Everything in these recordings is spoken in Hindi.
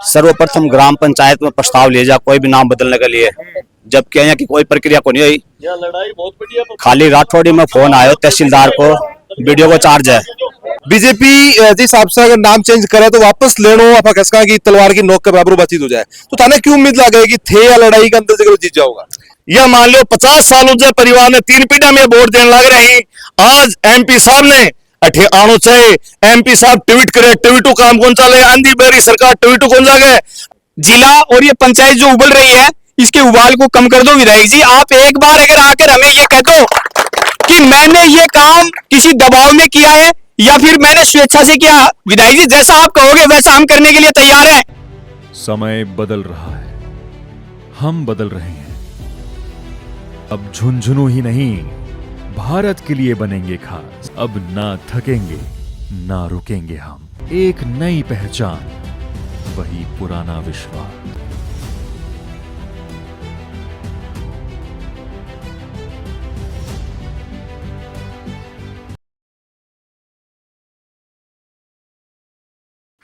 सर्वप्रथम ग्राम पंचायत में प्रस्ताव लिया जा कोई भी नाम बदलने के लिए, जबकि यहाँ की कोई प्रक्रिया को नहीं हुई। यह लड़ाई बहुत बढ़िया। खाली राठौड़ी में फोन आयो तहसीलदार को, वीडियो को चार्ज है। बीजेपी जिस हिसाब से अगर नाम चेंज करे तो वापस लेनो आप कसका की तलवार की नोक के बराबर बातचीत हो जाए, तो थाने क्यों उम्मीद लगे कि थे या लड़ाई के अंदर जगह जीत जाओगा? यह मान लो 50 सालों से परिवार ने 3 पीढ़ियां में वोट देने लग रहे हैं। आज एमपी साहब ने अठे आनो चाहिए, एमपी साहब ट्वीट करे, ट्वीटो काम कौन चले, आंधी बेरी सरकार ट्वीटो कौन जागे। जिला और ये पंचायत जो उबल रही है, इसके उबाल को कम कर दो विधायक जी। आप एक बार अगर आकर हमें ये कह दो कि मैंने ये काम किसी दबाव में किया है या फिर मैंने स्वेच्छा से किया, विधायक जी जैसा आप कहोगे वैसा हम करने के लिए तैयार हैं। समय बदल रहा है, हम बदल रहे हैं। अब झुंझुनू ही नहीं, भारत के लिए बनेंगे खास। अब ना थकेंगे ना रुकेंगे हम। एक नई पहचान, वही पुराना विश्वास।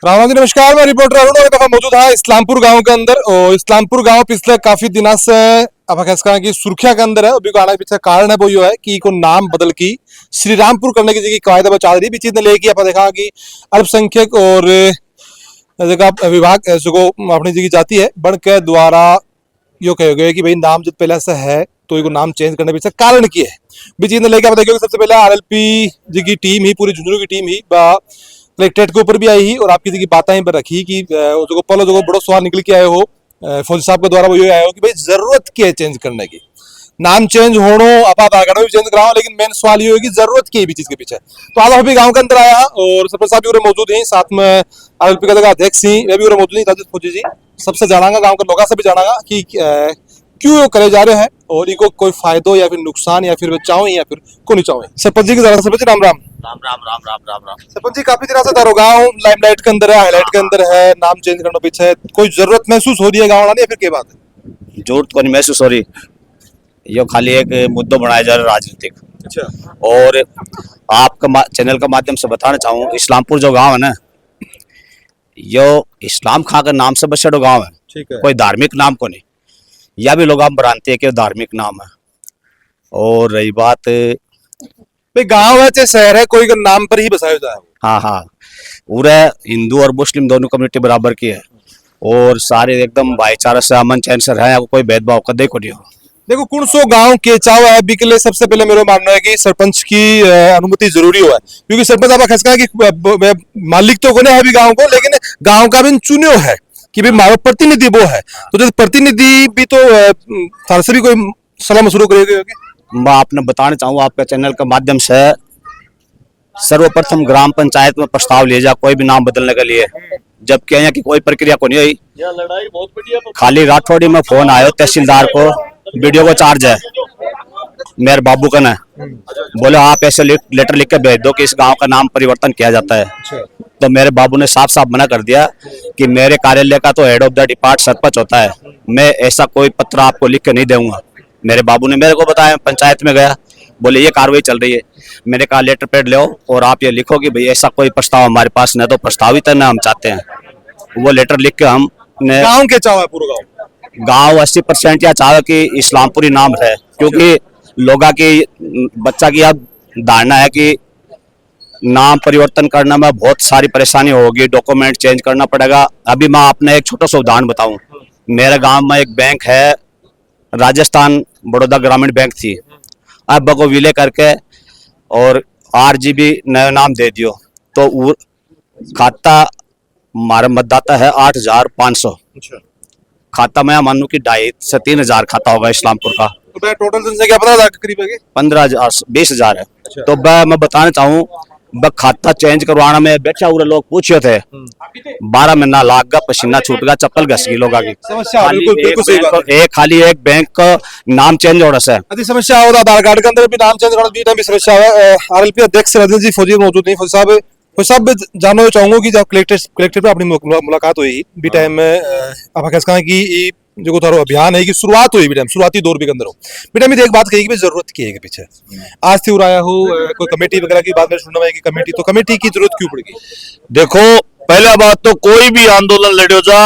राम जी नमस्कार, मैं रिपोर्टर अरुण एक दफा मौजूद है इस्लामपुर गांव के अंदर। और इस्लामपुर गांव पिछले काफी दिनों से अब की सुर्खिया के अंदर है। अभी आने पीछे कारण है वो यो है कि को नाम बदल की श्री रामपुर करने की जगह कायदा बचा रही चीज ने लेके आप देखा कि अल्पसंख्यक और जगह विभाग जो अपनी जगह जाती है बन के द्वारा यो कहे गए कि भाई नाम जब पहले से है तो ये नाम चेंज करने पीछे कारण की है भी चीज ने लेके आप देखो। सबसे पहले आरएलपी जी की टीम ही, पूरी झुंझुनू की टीम ही कलेक्ट्रेट के ऊपर भी आई ही और आपकी जगह बातें पर रखी कि जो पहले जो बड़ो सवाल निकल के आए हो फौजी साहब के द्वारा वो ये आया हो कि भाई जरूरत क्या है चेंज करने की, नाम चेंज होनो आप भी चेंज कराओ, लेकिन मेन सवाल ये हो कि जरूरत की भी चीज के पीछे। तो आज अभी गांव के अंदर आया और सरपंच साहब भी मौजूद हैं, साथ में आरएलपी का जगह अध्यक्ष ही वे भी मौजूद हैं फौजी जी। सबसे जानागा गाँव के लोगों से भी जानागा कि क्यों करे जा रहे हैं और इनको कोई फायदो या फिर नुकसान या फिर बचाओ या फिर को नहीं चाहो। सरपंच जी की जरा सरपंच राम राम। राम राम राम राम राम राम। सरपंच जी काफी दिनों से तारो गाँव लाइमलाइट के अंदर है, हाईलाइट के अंदर है, नाम चेंज करने पीछे कोई जरूरत महसूस हो रही है गाँव वाला या फिर क्या बात है? जरूरत को नहीं महसूस हो रही, यो खाली एक मुद्दा बनाया जा रहा है राजनीतिक। अच्छा। और आपका चैनल के माध्यम से बताना चाहूँ, इस्लामपुर जो गांव है ना, यो इस्लाम खां का नाम से बसेड़ो गांव है, ठीक है। कोई धार्मिक नाम को नहीं। या भी लोग आप बनाते हैं कि धार्मिक नाम है। और रही बात भाई गांव है चाहे शहर है, कोई का नाम पर ही बसाया जाए। हाँ हाँ, पूरे हिंदू और मुस्लिम दोनों कम्युनिटी बराबर की है और सारे एकदम भाईचारा से अमन चैन से रहे, कोई भेदभाव कदे को नहीं हो। देखो कुण सो गांव के चाव है अभी के लिए सबसे पहले मेरा मानना है कि सरपंच की अनुमति जरूरी हुआ है, क्योंकि सरपंच आपका खसका कि मालिक तो कोने है भी गांव को, लेकिन गांव का भी चुनियो है कि भाई मारो प्रतिनिधि वो है। तो जब प्रतिनिधि भी तो थार से भी कोई सलाह मशवरा करेगी। मैं आपने बताना चाहूँ आपके चैनल के माध्यम से, सर्वप्रथम ग्राम पंचायत में प्रस्ताव लिया जा कोई भी नाम बदलने के लिए, जबकि यहाँ की कोई प्रक्रिया को नहीं हुई। यह लड़ाई बहुत बढ़िया। खाली राठौड़ी में फोन आयो तहसीलदार को, वीडियो को चार्ज है, मेरे बाबू का ना, बोले आप ऐसे लेटर लिख के भेज दो कि इस गांव का नाम परिवर्तन किया जाता है। तो मेरे बाबू ने साफ साफ मना कर दिया कि मेरे कार्यालय का तो head of the depart sarpanch होता है, मैं ऐसा कोई पत्र आपको लिख के नहीं दूंगा। मेरे बाबू ने मेरे को बताया, पंचायत में गया, बोले ये कार्रवाई चल रही है। मैंने कहा लेटर पैड लो और आप ये लिखो कि भाई ऐसा कोई प्रस्ताव हमारे पास न तो प्रस्तावित है न हम चाहते हैं। वो लेटर लिख के हमने गांव के चाव है पूरा गांव 80% या चाहे कि इस्लामपुरी नाम है, क्योंकि लोगों की बच्चा की अब धारणा है कि नाम परिवर्तन करने में बहुत सारी परेशानी होगी, डॉक्यूमेंट चेंज करना पड़ेगा। अभी मैं आपने एक छोटा सा उदाहरण बताऊं, मेरे गांव में एक बैंक है, राजस्थान बड़ौदा ग्रामीण बैंक थी, अब को विलय करके और RGB नया नाम दे दियो, तो खाता हमारा मतदाता है 8,500। खाता मैं मानू कि 2,500 से 3,000 खाता होगा इस्लामपुर का। तो टोटल जनसंख्या 15,000 के करीब है, 15,000 20,000 है। तो मैं बताना चाहूँ, खाता चेंज करवाना में बैठा हुए लोग पूछे थे, 12 महीना लाग गया, पसीना छूट गया, चप्पल घस गई लोगों की। खाली एक बैंक का नाम चेंज हो रहा है। समस्या हो आधार कार्ड के अंदर भी नाम चेंज होना भी समस्या है। आरएलपी अध्यक्ष रजनी जी फौजी मौजूद नहीं। फौजी साहब जानना चाहूंगा कि जब कलेक्टर पे अपनी मुलाकात हुई भी टाइम में आप की जो थारो अभियान है कि शुरुआत हुई बेटा, शुरुआती दौर भी के अंदर हो बेटा, मैं एक बात कही कि जरूरत की है कि पीछे आज थी उराया हो कोई कमेटी वगैरह की बात में सुनना है कि कमेटी की जरूरत क्यों पड़ेगी? देखो पहला बात तो कोई भी आंदोलन लड़ो जा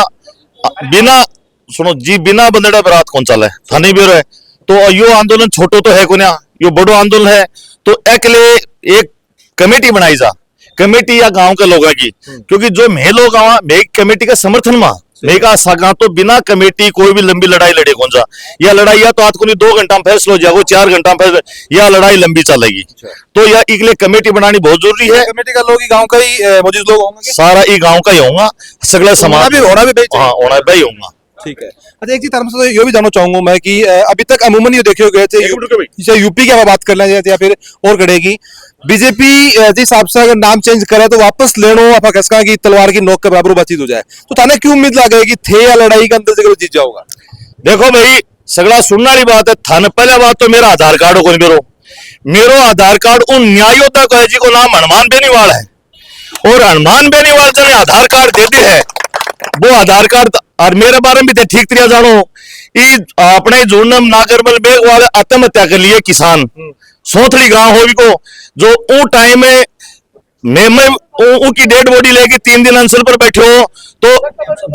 बिना सुनो जी बिना बंदड़ा बरात कौन चला है थाने भी है तो यो आंदोलन छोटो तो है कोन्या यो बड़ो आंदोलन है तो एक लिए एक कमेटी बनाई जा कमेटी या गांव के लोगों की क्योंकि जो मैं लोग मैं कमेटी का समर्थन में मैं का सगा तो बिना कमेटी कोई भी लंबी लड़ाई लड़े कौन सा या लड़ाई या तो आज को 2 घंटा में फैसला हो जाएगा 4 घंटा में फैसला या लड़ाई लंबी चलेगी तो या एक लिए कमेटी बनानी बहुत जरूरी है कमेटी का लोग ही गांव का ही मौजूद लोग होंगे सारा ये गांव का ही होगा सगला समाज होना भी हाँ होना भी होगा ठीक है। अच्छा एक चीज तरफ से ये भी जानना चाहूंगा मैं कि अभी तक अमूमन ये देखे गए थे चाहे यूपी की हम बात कर लें या फिर और करेगी बीजेपी जिस हिसाब से अगर नाम चेंज करे तो वापस लेनो आप कसका की तलवार की नोक के बराबर बातचीत हो जाए तो थाने क्यों उम्मीद लगे कि थे या लड़ाई के अंदर से जीत जाओगा। देखो भाई सगला सुनने वाली बात है थाने पहले बात तो मेरा आधार कार्ड हो मेरो आधार कार्ड उन न्याय योद्धा को है जी को नाम हनुमान बेनीवाल है और हनुमान बेनीवाल जो आधार कार्ड देते हैं वो आधार कार्ड और मेरे बारे में भी ठीक तरीका जानो अपने झूनम नागरमल बेग वाले आत्महत्या कर लिए किसान सोथली गांव हो को जो ऊ टाइम में मैं उनकी डेड बॉडी लेके 3 दिन अंसल पर बैठे हो तो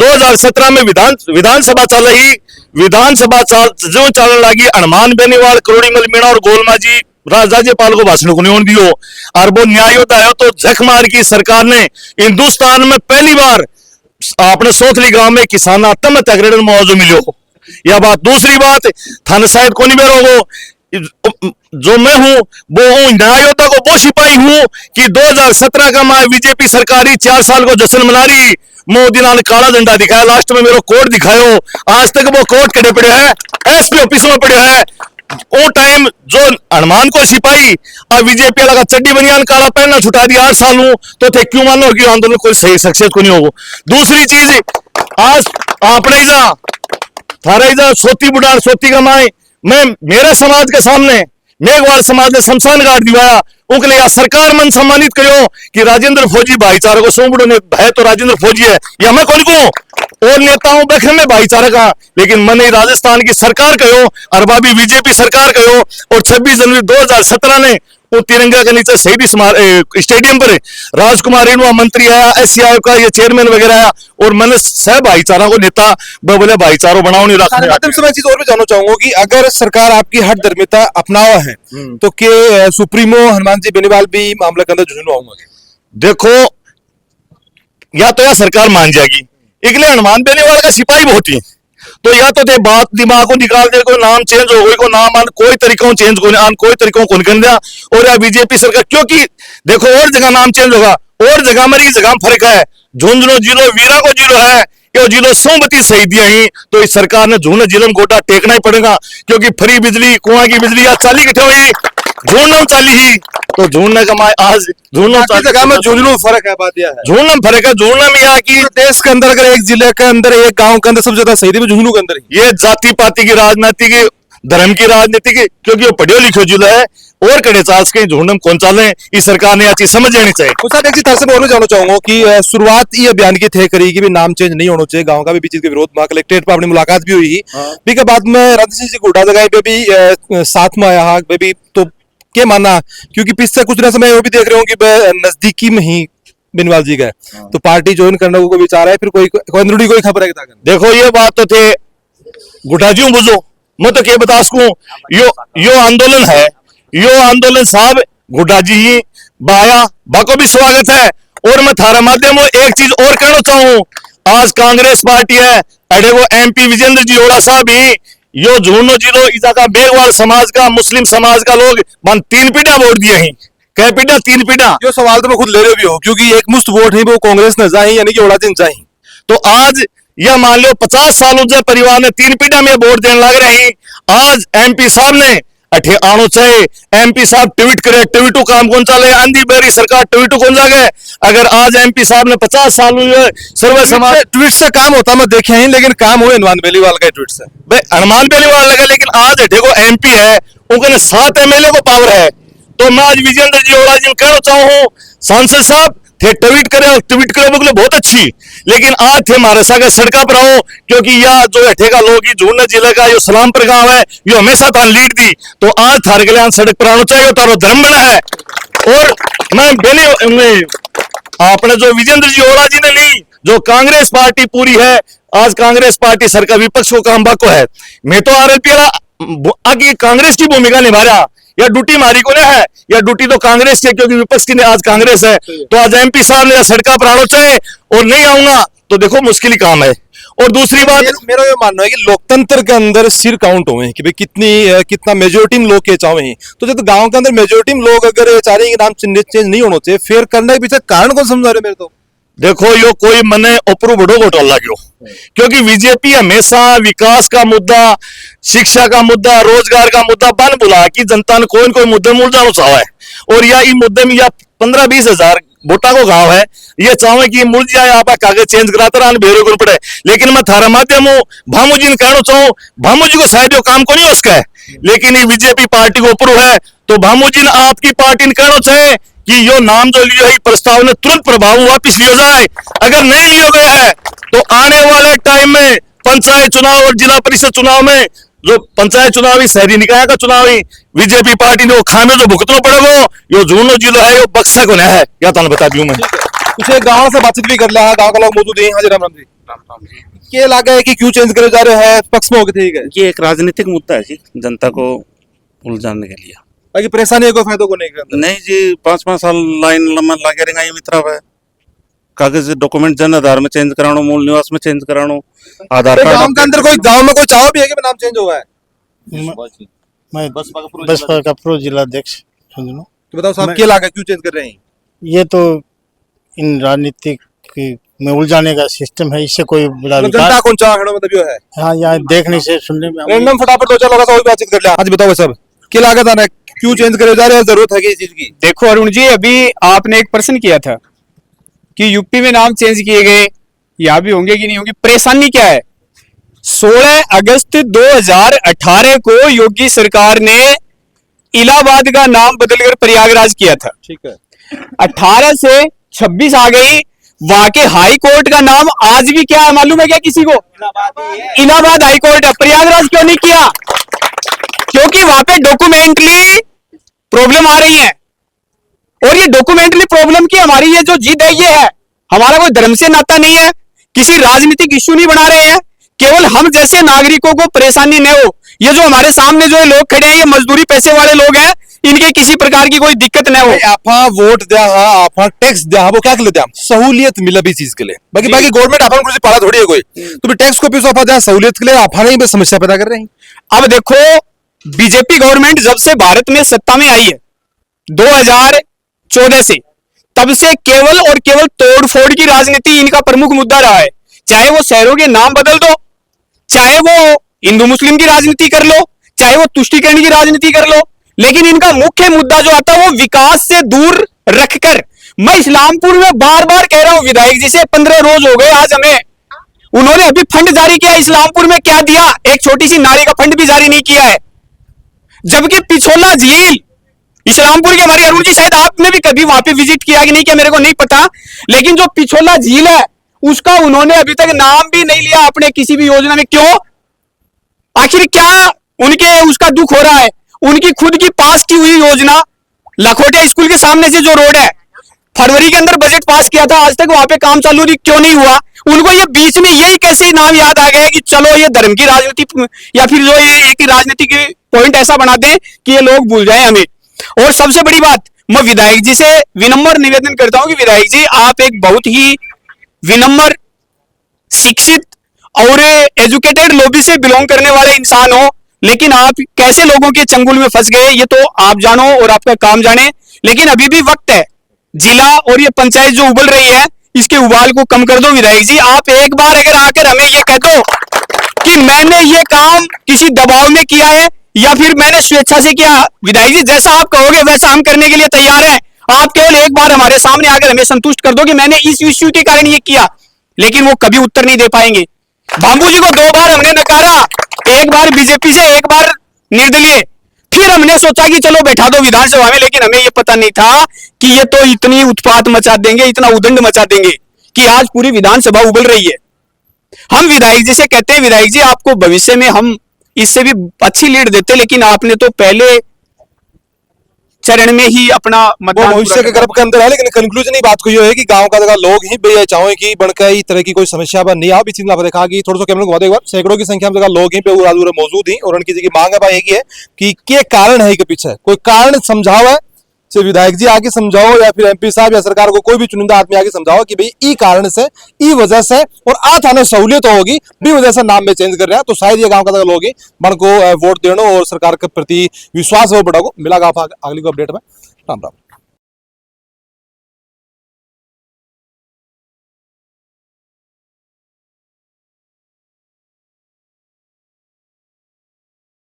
2017 में विधानसभा चल रही विधानसभा जो चलने लगी हनुमान बेनीवाल करोड़ीमल मीणा और गोलमाजी राज्यपाल को भाषण को नहीं दियो और वो न्याय होता है तो झक मार की सरकार ने हिंदुस्तान में पहली बार अपने सोथली गांव में किसान आत्महत्या करने में मुआवजा मिलो यह बात। दूसरी बात थाने शायद को नहीं बेरोगो जो मैं हूं वो हूं न्याय योद्धा को वो सिपाही हूं कि 2017 का मैं बीजेपी सरकारी 4 साल को जश्न मना रही मोदी ने काला झंडा दिखाया लास्ट में मेरे कोर्ट दिखायो आज तक वो कोर्ट कड़े पड़े है एसपी ऑफिस में पड़े है वो टाइम जो हनुमान को सिपाही और बीजेपी वाला चड्डी बनियान काला पहनना छुटा दिया 8 साल हूं तो थे क्यों मानो कि आंदोलन कोई सही सक्सेस को नहीं होगा। दूसरी चीज आज आपने जा थारे जा सोती बुढ़ार सोती का माए मैं मेरे समाज के सामने मेघवाल समाज ने शमशान घाट दिवाया उनके लिए सरकार मन सम्मानित करो कि राजेंद्र फौजी भाईचारा को सोमबुड़ो ने है तो राजेंद्र फौजी है या मैं कौन को और नेताओं बखर में भाईचारा का लेकिन मैंने राजस्थान की सरकार कहो अरबाबी बीजेपी सरकार कहो और 26 जनवरी 2017 ने वो तिरंगा के नीचे शहीदी स्टेडियम पर राजकुमार रेणुआ मंत्री आया एससी आयोग का ये चेयरमैन वगैरह आया और मैंने सह भाईचारा को नेता बोले भाईचारो बनाओ नहीं रखा। मैं चीज और भी जानना चाहूंगा कि अगर सरकार आपकी हट धर्मिता अपनावा है तो के सुप्रीमो हनुमान जी बेनीवाल भी मामले के अंदर जुझुन होंगे। देखो या तो या सरकार मान जाएगी इसलिए हनुमान बेनीवाल का सिपाही बहुत ही तो या तो बात दिमाग को निकाल दे कोई नाम चेंज हो गई को नाम आन कोई तरीकों चेंज को आन कोई तरीकों को कर दिया और या बीजेपी सरकार क्योंकि देखो और जगह नाम चेंज होगा और जगह मेरी जगह में फर्क है झुंझुनू जिलो वीरा को जिलो है यो जिलो सोमवती शहीदियां ही तो इस सरकार ने झुंझुनू जिले में गोटा टेकना ही पड़ेगा क्योंकि फ्री बिजली कुआं की बिजली आज चाली किठे हुई झूनम चाली ही तो झूनने कमाए आज झूनम जगह में झुंझुनू फर्क है बात यह है झूनम फर्क है झूनम यहाँ की देश के अंदर अगर एक जिले के अंदर एक गांव के अंदर सबसे ज्यादा शहीदी में झुंझुनू के अंदर ये जाति पाति की राजनीति की धर्म की राजनीति की क्योंकि वो पढ़ियो लिखो जिला है और कड़े चार्ज के झुंडम कौन चाले इस सरकार ने चीज समझ लेनी चाहिए। उस एक चीज तरह से और भी जानना चाहूंगा कि शुरुआत ये अभियान की थे करी कि भी नाम चेंज नहीं होना चाहिए गांव का भी चीज के विरोध में कलेक्ट्रेट पर अपनी मुलाकात भी हुई भी के बाद में रणजीत सिंह जी गुड्डा जगह पे भी साथ में आया भी तो क्या माना क्योंकि पिछले कुछ दिनों से मैं वो भी देख रहा हूँ कि नजदीकी में ही बेनीवाल जी गए तो पार्टी ज्वाइन करने को विचार है फिर कोई खबर है। देखो ये बात तो थे गुड्डा जी बुझो मैं तो क्या बता सकूं यो आंदोलन है यो आंदोलन साहब गुड्डा जी ही बाया बाको भी स्वागत है और मैं थारा माध्यम एक चीज और कहना चाहूं आज कांग्रेस पार्टी है अरे वो MP विजेंद्र जी ओड़ा साहब ही यो झुंझुनू जिलो इजा का बेगवाल समाज का मुस्लिम समाज का लोग मन 3 पीढ़ा वोट दिए हैं कै पीढ़ा 3 पीढ़ा यो सवाल तो मैं खुद ले रहे भी हो क्योंकि एक मुश्त वोट है वो कांग्रेस ने जाए यानी कि ओड़ा दिन जाए तो आज यह मान लो 50 सालों से परिवार ने 3 पीढ़ा में वोट देने लग रहे हैं आज MP साहब ने अठे आनो चाहिए MP साहब ट्वीट करे ट्वीटू काम कौन चले आंधी बेरी सरकार ट्वीटू कौन जागे अगर आज MP साहब ने 50 साल हुए सर्वे समाज ट्वीट से काम होता मैं देखे हैं लेकिन काम हुए हनुमान बेनीवाल का ट्वीट से भाई हनुमान बेनीवाल लगा लेकिन आज अठे को MP है उनके 7 MLA को पावर है तो मैं आज विजेंद्र जी ओड़ा जी कहना चाहूँ सांसद साहब थे ट्वीट करे बोले बहुत अच्छी लेकिन आज थे हमारे साथ सड़का पर आओ क्योंकि यह जो अठे का लोग झुंझुनू जिले का यो सलामपुर गांव है यो हमेशा थान लीड दी तो आज थारे के लिए सड़क पर आना चाहिए तारो धर्म बना है और मैं अपने जो विजेंद्र जी ओड़ा जी ने ली जो कांग्रेस पार्टी पूरी है, आज कांग्रेस पार्टी सरकार विपक्ष को काम बाको है। मैं तो आरएलपी आगे कांग्रेस की भूमिका निभा रहा, या ड्यूटी मारी को है, या ड्यूटी तो कांग्रेस की, क्योंकि विपक्ष की आज कांग्रेस है। तो आज एमपी साहब ने सड़क पर आना चाहिए और नहीं आऊंगा तो देखो मुश्किल ही काम है। और दूसरी बात, मेरा ये मानना है कि लोकतंत्र के अंदर सिर काउंट हुए हैं कि भाई कितना मेजोरिटी में लोग के चाहे हैं। तो जब गांव के अंदर मेजोरिटी में लोग अगर ये चाह रहे हैं कि नाम चेंज नहीं होना चाहिए, फिर करने के पीछे कारण कौन समझा रहे मेरे तो? देखो यो कोई मने ऊपर बड़ो घोटाला गयो, क्योंकि बीजेपी हमेशा विकास का मुद्दा, शिक्षा का मुद्दा, रोजगार का मुद्दा बन बुला कि जनता ने कोई न कोई मुद्दे में उलझाना चाहा है। और या इ मुद्दे में या 15-20 हजार वोटा को गांव है, ये चाहे कि मुड़ जाए, आप कागज चेंज कराते रहने बेरो को पड़े। लेकिन मैं थारा माध्यम हूं भामू जी ने कहना चाहूं, भामू जी को शायद यो काम को नहीं उसका है, लेकिन ये बीजेपी पार्टी को ऊपर है। तो भामू जी ने आपकी पार्टी ने कहना चाहे कि यो नाम जो लियो है प्रस्ताव ने तुरंत प्रभाव वापिस लिया जाए। अगर नहीं लिया गया है तो आने वाले टाइम में पंचायत चुनाव और जिला परिषद चुनाव में, जो पंचायत चुनाव शहरी निकाय का चुनाव बीजेपी पार्टी ने वो खामे जो भुगतना पड़ेगा, यो जूनो जिलो है यो बक्सा को है, या तो बता दूं मैं। कुछ गाँव से बातचीत भी कर लिया है, गाँव के लोग मौजूद हैं। हाजी राम राम जी, क्या लगा है कि क्यों चेंज करे जा रहे हैं, पक्ष में होके? ठीक है, ये एक राजनीतिक मुद्दा है जी, जनता को उलझाने के लिए। बाकी परेशानी को फायदों को नहीं करता। नहीं जी, 5-5 साल लाइन लम्बा लगे रहेगा ये मित्रा है। कागज डॉक्यूमेंट जन आधार में चेंज करानो, मूल निवास में चेंज करानो, आधार कार्ड। गांव के अंदर कोई गांव में कोई चाहो भी है कि नाम चेंज हुआ है? मैं बसपा का प्रो जिला अध्यक्ष। तो बताओ साहब, क्या लगा क्यों चेंज कर रहे हैं? ये तो इन राजनीतिक में उलझाने का सिस्टम है, इससे कोई बड़ा जनता कौन चाह मतलब यो है। हाँ, यहाँ देखने से सुनने में रैंडम फटाफट 2-4 लोगों से बातचीत कर लिया। आज बताओ सब, क्या लागत है, क्यों चेंज करे जा रहे हैं, जरूरत है कि इस चीज की? देखो अरुण जी, अभी आपने एक प्रश्न किया था कि यूपी में नाम चेंज किए गए, यहाँ भी होंगे कि नहीं होंगे। परेशानी क्या है? 16 अगस्त 2018 को योगी सरकार ने इलाहाबाद का नाम बदलकर प्रयागराज किया था। ठीक है, 18 से 26 आ गई। वहां के हाई कोर्ट का नाम आज भी क्या है मालूम है क्या किसी को? इलाहाबाद हाई कोर्ट है। प्रयागराज क्यों नहीं किया? क्योंकि वहां पे डॉक्यूमेंटली प्रॉब्लम आ रही है। और ये डॉक्यूमेंटली प्रॉब्लम की हमारी ये जो जिद है, ये है, हमारा कोई धर्म से नाता नहीं है, किसी राजनीतिक इश्यू नहीं बना रहे हैं, केवल हम जैसे नागरिकों को परेशानी न हो। ये जो हमारे सामने जो लोग खड़े हैं, ये मजदूरी पैसे वाले लोग हैं, इनके किसी प्रकार की कोई दिक्कत न हो। आपा वोट दिया, आपा टैक्स दिया, वो क्या के लिए दिया? सहूलियत मिला भी चीज के लिए। बाकी गवर्नमेंट आपन कुछ पाला थोड़ी है कोई, तो टैक्स को पैसा आपा सहूलियत के लिए आपा नहीं समस्या पैदा कर रहे हैं। अब देखो, बीजेपी गवर्नमेंट जब से भारत में सत्ता में आई है 2014 से, तब से केवल और केवल तोड़फोड़ की राजनीति इनका प्रमुख मुद्दा रहा है। चाहे वो शहरों के नाम बदल दो, चाहे वो हिंदू मुस्लिम की राजनीति कर लो, चाहे वो तुष्टीकरण की राजनीति कर लो, लेकिन इनका मुख्य मुद्दा जो आता है वो विकास से दूर रखकर। मैं इस्लामपुर में बार बार कह रहा हूं, विधायक जी से 15 रोज हो गए आज हमें, उन्होंने अभी फंड जारी किया, इस्लामपुर में क्या दिया? एक छोटी सी नाली का फंड भी जारी नहीं किया है। जबकि पिछोला झील इस्लामपुर के, हमारी अरुण जी शायद आपने भी कभी वहां पे विजिट किया कि नहीं किया मेरे को नहीं पता, लेकिन जो पिछोला झील है उसका उन्होंने अभी तक नाम भी नहीं लिया अपने किसी भी योजना में। क्यों? आखिर क्या उनके उसका दुख हो रहा है? उनकी खुद की पास की हुई योजना, लखोटिया स्कूल के सामने से जो रोड है, फरवरी के अंदर बजट पास किया था, आज तक वहां पे काम चालू क्यों नहीं हुआ? उनको ये बीच में यही कैसे नाम याद आ गया कि चलो ये धर्म की राजनीति या फिर जो ये एक राजनीति के पॉइंट ऐसा बना दें कि ये लोग भूल जाए हमें। और सबसे बड़ी बात, मैं विधायक जी से विनम्र निवेदन करता हूं कि विधायक जी, आप एक बहुत ही विनम्र, शिक्षित और एजुकेटेड लॉबी से बिलोंग करने वाले इंसान हो, लेकिन आप कैसे लोगों के चंगुल में फंस गए ये तो आप जानो और आपका काम जाने। लेकिन अभी भी वक्त है, जिला और ये पंचायत जो उबल रही है, इसके उबाल को कम कर दो। विधायक जी, आप एक बार अगर आकर हमें ये कह दो कि मैंने ये काम किसी दबाव में किया है या फिर मैंने स्वेच्छा से किया, विधायक जी जैसा आप कहोगे वैसा हम करने के लिए तैयार हैं। आप केवल एक बार हमारे सामने आकर हमें संतुष्ट कर दो कि मैंने इस इश्यू के कारण ये किया, लेकिन वो कभी उत्तर नहीं दे पाएंगे। बाबू जी को 2 बार हमने नकारा, एक बार बीजेपी से, एक बार निर्दलीय, फिर हमने सोचा कि चलो बैठा दो विधानसभा में, लेकिन हमें यह पता नहीं था कि ये तो इतनी उत्पात मचा देंगे, इतना उदंड मचा देंगे कि आज पूरी विधानसभा उबल रही है। हम विधायक जी से कहते हैं, विधायक जी आपको भविष्य में हम इससे भी अच्छी लीड देते, लेकिन आपने तो पहले चरण में ही अपना वो मतदान भविष्य पूरा के करना। गर्भ के अंदर है, लेकिन कंक्लूजन ही बात को ये है कि गांव का जगह लोग ही बेया चाहो कि बनकर इस तरह की कोई समस्या पर नहीं आओ। भी चीज देखा कि थोड़ा सा कैमरे को एक बार सैकड़ों की संख्या में जगह लोग ही पे पूरा मौजूद ही, और उनकी जगह मांग है भाई एक ही है कि क्या कारण है के पीछे, कोई कारण समझाओ है, चाहे विधायक जी आके समझाओ या फिर एमपी साहब या सरकार को कोई भी चुनिंदा आदमी आके समझाओ कि भाई ई कारण से, ई वजह से, और आ थाने सहूलियत होगी भी वजह से नाम में चेंज कर रहे हैं। तो शायद ये गांव का लोग ही मन को वोट देना और सरकार के प्रति विश्वास वो बढ़ाओ। मिला अगली को अपडेट में। राम राम।